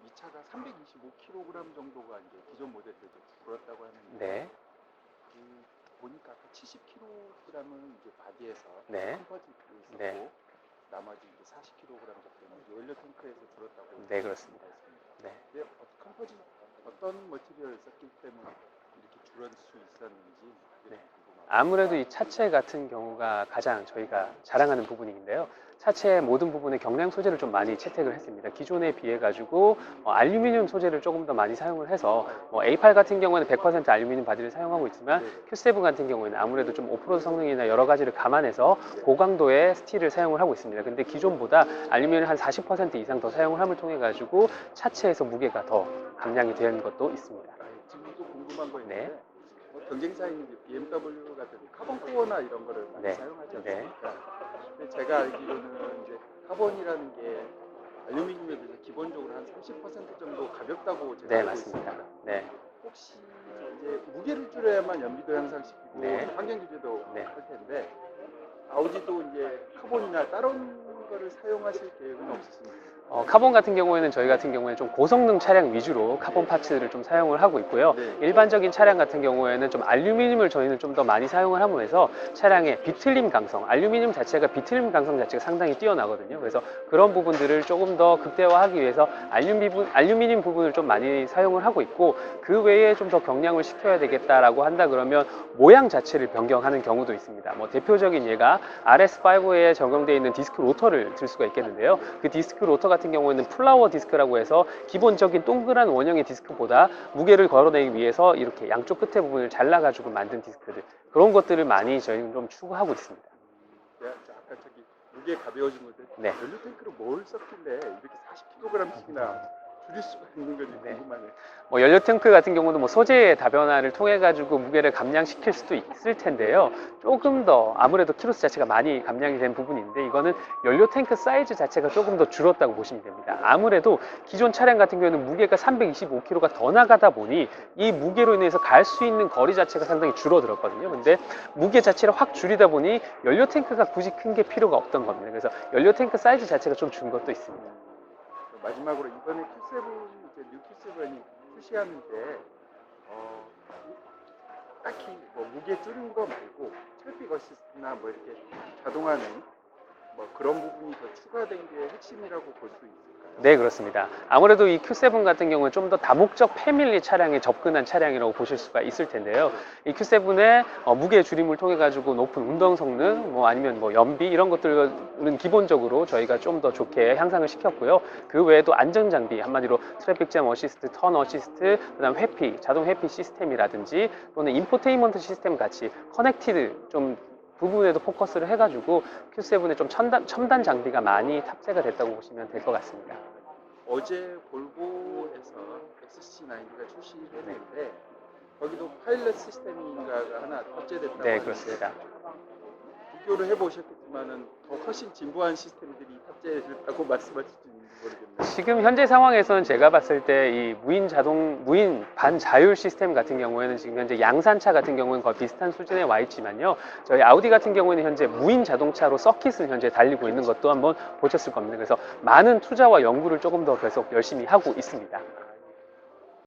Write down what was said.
이 차가 325kg 정도가 이제 기존 모델들도 줄었다고 하는데 네. 보니까 아까 70kg은 이제 바디에서 네. 컴포지트로 있었고 네. 나머지 이제 40kg 정도는 연료 탱크에서 줄었다고. 네, 그렇습니다. 네. 근데 컴포지트 어떤 머티리얼을 썼기 때문에 이렇게 줄을 수 있었는지 그게 네. 궁금합니다. 아무래도 이 차체 같은 경우가 가장 저희가 자랑하는 부분인데요. 차체의 모든 부분에 경량 소재를 좀 많이 채택을 했습니다. 기존에 비해 가지고 알루미늄 소재를 조금 더 많이 사용을 해서 A8 같은 경우는 100% 알루미늄 바디를 사용하고 있지만 Q7 같은 경우에는 아무래도 좀 오프로드 성능이나 여러 가지를 감안해서 고강도의 스틸을 사용을 하고 있습니다. 근데 기존보다 알루미늄을 한 40% 이상 더 사용을 함을 통해 가지고 차체에서 무게가 더 감량이 된 것도 있습니다. 지금 또 궁금한 거 있는데 네. 경쟁사인 BMW 같은 카본 코어나 이런 거를 많이 네. 사용하지 네. 않습니까? 근데 제가 알기로는 이제 카본이라는 게 알루미늄에 비해서 기본적으로 한 30% 정도 가볍다고 제가 네, 알고 맞습니다. 있습니다. 네. 혹시 이제 무게를 줄여야만 연비도 향상시키고 네. 환경 규제도 네. 할 텐데 아우디도 이제 카본이나 다른 거를 사용하실 계획은 없으십니까? 카본 같은 경우에는 저희 같은 경우에는 좀 고성능 차량 위주로 카본 파츠를 좀 사용을 하고 있고요. 네. 일반적인 차량 같은 경우에는 좀 알루미늄을 저희는 좀 더 많이 사용을 함으로써 차량의 비틀림 강성, 알루미늄 자체가 비틀림 강성 자체가 상당히 뛰어나거든요. 그래서 그런 부분들을 조금 더 극대화하기 위해서 알루미늄 부분을 좀 많이 사용을 하고 있고, 그 외에 좀 더 경량을 시켜야 되겠다라고 한다 그러면 모양 자체를 변경하는 경우도 있습니다. 뭐 대표적인 예가 RS5에 적용되어 있는 디스크 로터를 들 수가 있겠는데요. 그 디스크 로터 같은 경우에는 플라워 디스크라고 해서 기본적인 동그란 원형의 디스크보다 무게를 걸어내기 위해서 이렇게 양쪽 끝에 부분을 잘라가지고 만든 디스크들, 그런 것들을 많이 저희는 좀 추구하고 있습니다. 아까 저기 무게 가벼워진 건데 네. 연료 탱크로 뭘 썼길래 이렇게 40kg씩이나 줄일 수가 있는 건지 네. 궁금하네요. 연료 탱크 같은 경우도 소재의 다변화를 통해 가지고 무게를 감량시킬 수도 있을 텐데요. 조금 더 아무래도 키로수 자체가 많이 감량이 된 부분인데, 이거는 연료 탱크 사이즈 자체가 조금 더 줄었다고 보시면 됩니다. 아무래도 기존 차량 같은 경우에는 무게가 325kg가 더 나가다 보니 이 무게로 인해서 갈 수 있는 거리 자체가 상당히 줄어들었거든요. 근데 무게 자체를 확 줄이다 보니 연료 탱크가 굳이 큰 게 필요가 없던 겁니다. 그래서 연료 탱크 사이즈 자체가 좀 준 것도 있습니다. 마지막으로 이번에 Q7 이제 뉴 Q7이 출시하는데 딱히 뭐 무게 줄인 거 말고 트래픽 어시스트나 뭐 이렇게 자동화는 뭐 그런 부분이 더 추가된 게 핵심이라고 볼 수 있을까요? 네, 그렇습니다. 아무래도 이 Q7 같은 경우는 좀 더 다목적 패밀리 차량에 접근한 차량이라고 보실 수가 있을 텐데요. 이 Q7의 무게 줄임을 통해 가지고 높은 운동 성능, 뭐 아니면 뭐 연비 이런 것들은 기본적으로 저희가 좀 더 좋게 향상을 시켰고요. 그 외에도 안전 장비, 한마디로 트래픽 잼 어시스트, 턴 어시스트, 그다음 회피, 자동 회피 시스템이라든지 또는 인포테인먼트 시스템 같이 커넥티드 좀 부분에도 포커스를 해가지고 Q7에 좀 첨단 장비가 많이 탑재가 됐다고 보시면 될 것 같습니다. 어제 볼보에서 XC90가 출시를 했는데 거기도 파일럿 시스템인가가 하나 탑재됐다고 네, 하는데 그렇습니다. 비교를 해보셨겠지만은 더 훨씬 진보한 시스템들이 탑재됐다고 말씀하실지 모르겠네요. 지금 현재 상황에서는 제가 봤을 때 이 무인 반자율 시스템 같은 경우에는 지금 현재 양산차 같은 경우는 거의 비슷한 수준에 와 있지만요. 저희 아우디 같은 경우에는 현재 무인 자동차로 서킷을 현재 달리고 있는 것도 한번 보셨을 겁니다. 그래서 많은 투자와 연구를 조금 더 계속 열심히 하고 있습니다.